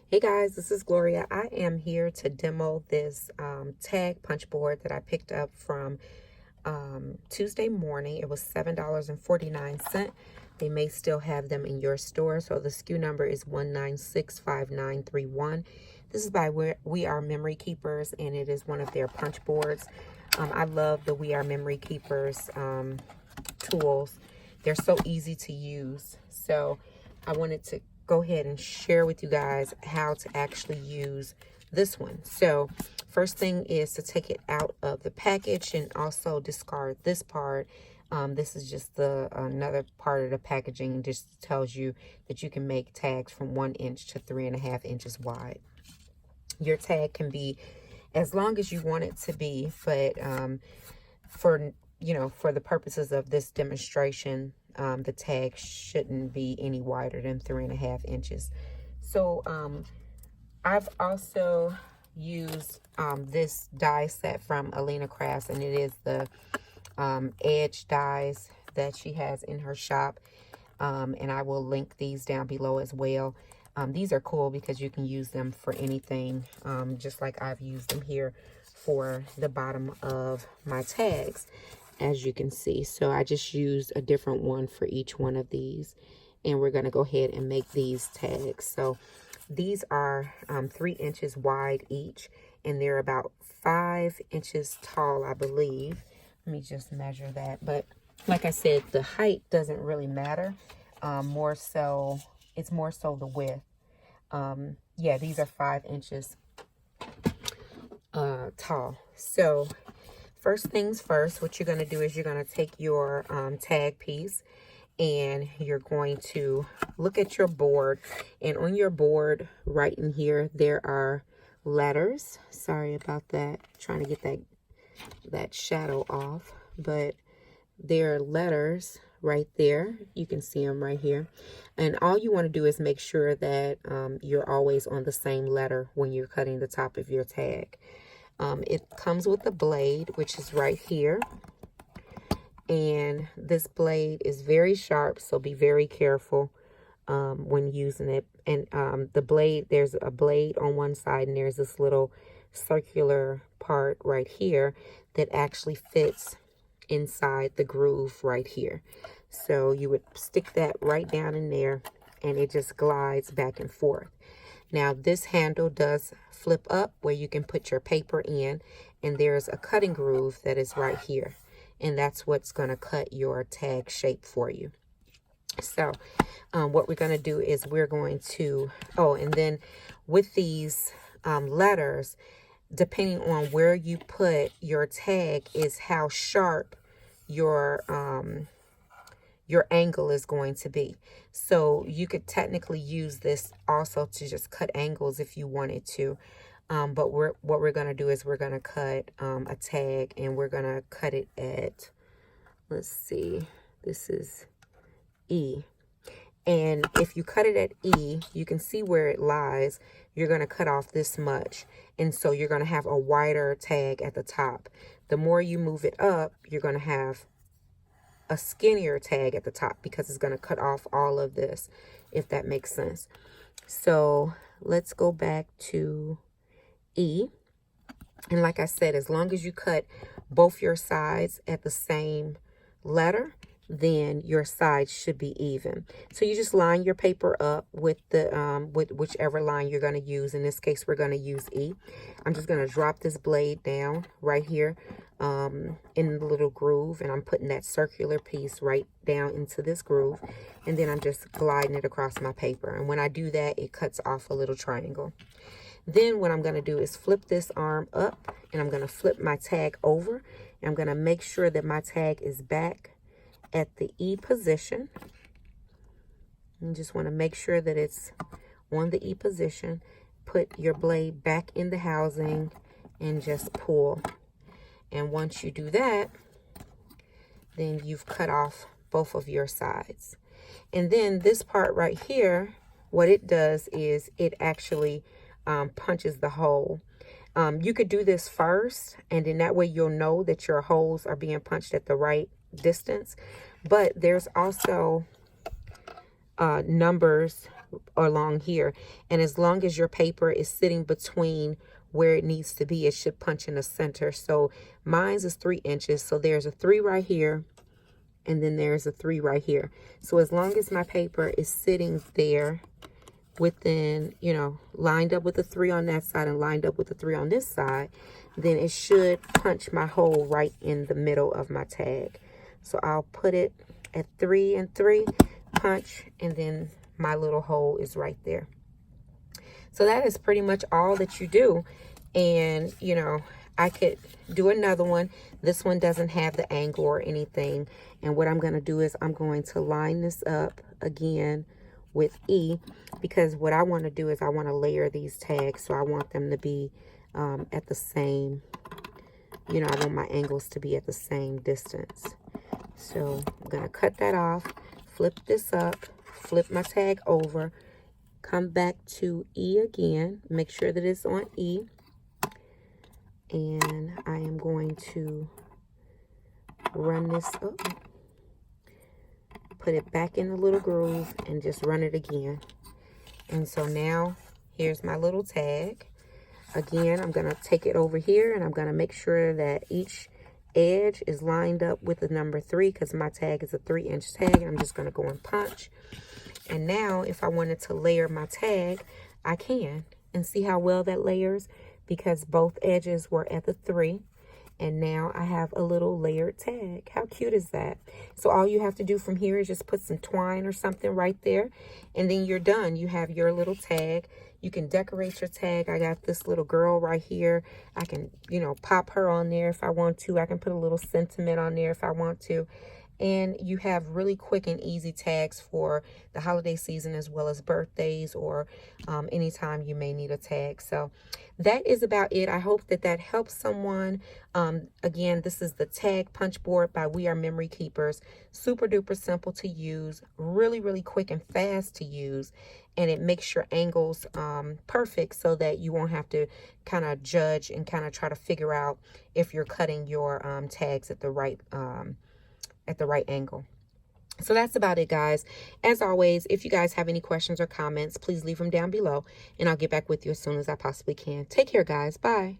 Hey guys, this is Gloria. I am here to demo this tag punch board that I picked up from Tuesday morning. It was $7.49. They may still have them in your store. So the SKU number is 1965931. This is by We Are Memory Keepers, and it is one of their punch boards. I love the We Are Memory Keepers tools. They're so easy to use. So I wanted to go ahead and share with you guys how to actually use this one. So first thing is to take it out of the package and also discard this part. This is just another part of the packaging. Just tells you that you can make tags from 1 inch to 3.5 inches wide. Your tag can be as long as you want it to be, but for the purposes of this demonstration, the tag shouldn't be any wider than 3.5 inches. So I've also used this die set from AlinaCrafts, and it is the edge dies that she has in her shop, and I will link these down below as well. These are cool because you can use them for anything, just like I've used them here for the bottom of my tags, as you can see. So I just used a different one for each one of these, and we're going to go ahead and make these tags. So these are 3 inches wide each, and they're about 5 inches tall, I believe. Let me just measure that. But like I said, the height doesn't really matter. It's more so the width. Yeah, these are 5 inches tall. So first things first, what you're going to do is you're going to take your tag piece, and you're going to look at your board. And on your board right in here, there are letters. Sorry about that. Trying to get that shadow off, but there are letters right there. You can see them right here. And all you want to do is make sure that you're always on the same letter when you're cutting the top of your tag. It comes with a blade, which is right here. And this blade is very sharp, so be very careful when using it. And the blade, there's a blade on one side, and there's this little circular part right here that actually fits inside the groove right here. So you would stick that right down in there, and it just glides back and forth. Now this handle does flip up where you can put your paper in, and there's a cutting groove that is right here, and that's what's going to cut your tag shape for you. So what we're going to do is we're going to, and then with these letters, depending on where you put your tag is how sharp your angle is going to be. So you could technically use this also to just cut angles if you wanted to. But what we're going to do is we're going to cut a tag, and we're going to cut it at, let's see, this is E. And if you cut it at E, you can see where it lies. You're going to cut off this much. And so you're going to have a wider tag at the top. The more you move it up, you're going to have a skinnier tag at the top, because it's going to cut off all of this, if that makes sense. So let's go back to E. And like I said, as long as you cut both your sides at the same letter, then your sides should be even. So you just line your paper up with the with whichever line you're going to use. In this case, we're going to use E. I'm just going to drop this blade down right here in the little groove, and I'm putting that circular piece right down into this groove, and then I'm just gliding it across my paper. And when I do that, it cuts off a little triangle. Then what I'm going to do is flip this arm up, and I'm going to flip my tag over, and I'm going to make sure that my tag is back at the E position. You just want to make sure that it's on the E position. Put your blade back in the housing and just pull. And once you do that, then you've cut off both of your sides. And then this part right here, what it does is it actually punches the hole. You could do this first, and then that way you'll know that your holes are being punched at the right distance. But there's also numbers along here. And as long as your paper is sitting between where it needs to be, it should punch in the center. So mine's is 3 inches. So there's a 3 right here, and then there's a 3 right here. So as long as my paper is sitting there within, you know, lined up with the 3 on that side and lined up with the 3 on this side, then it should punch my hole right in the middle of my tag. So I'll put it at 3 and 3, punch, and then my little hole is right there. So that is pretty much all that you do. And, you know, I could do another one. This one doesn't have the angle or anything. And what I'm going to do is I'm going to line this up again with E, because what I want to do is I want to layer these tags. So I want them to be at the same, you know, I want my angles to be at the same distance. So I'm going to cut that off, flip this up, flip my tag over, come back to E again, make sure that it's on E, and I am going to run this up, put it back in the little groove, and just run it again. And so now here's my little tag. Again, I'm going to take it over here, and I'm going to make sure that each edge is lined up with the number 3, because my tag is a 3-inch tag, and I'm just going to go and punch. And now if I wanted to layer my tag, I can. And see how well that layers, because both edges were at the 3. And now I have a little layered tag. How cute is that? So all you have to do from here is just put some twine or something right there, and then you're done. You have your little tag. You can decorate your tag. I got this little girl right here. I can, you know, pop her on there if I want to. I can put a little sentiment on there if I want to. And you have really quick and easy tags for the holiday season, as well as birthdays, or anytime you may need a tag. So that is about it. I hope that that helps someone. Again, this is the tag punch board by We Are Memory Keepers. Super duper simple to use, really, really quick and fast to use. And it makes your angles perfect, so that you won't have to kind of judge and kind of try to figure out if you're cutting your tags at the right angle. So that's about it, guys. As always, if you guys have any questions or comments, please leave them down below, and I'll get back with you as soon as I possibly can. Take care, guys. Bye.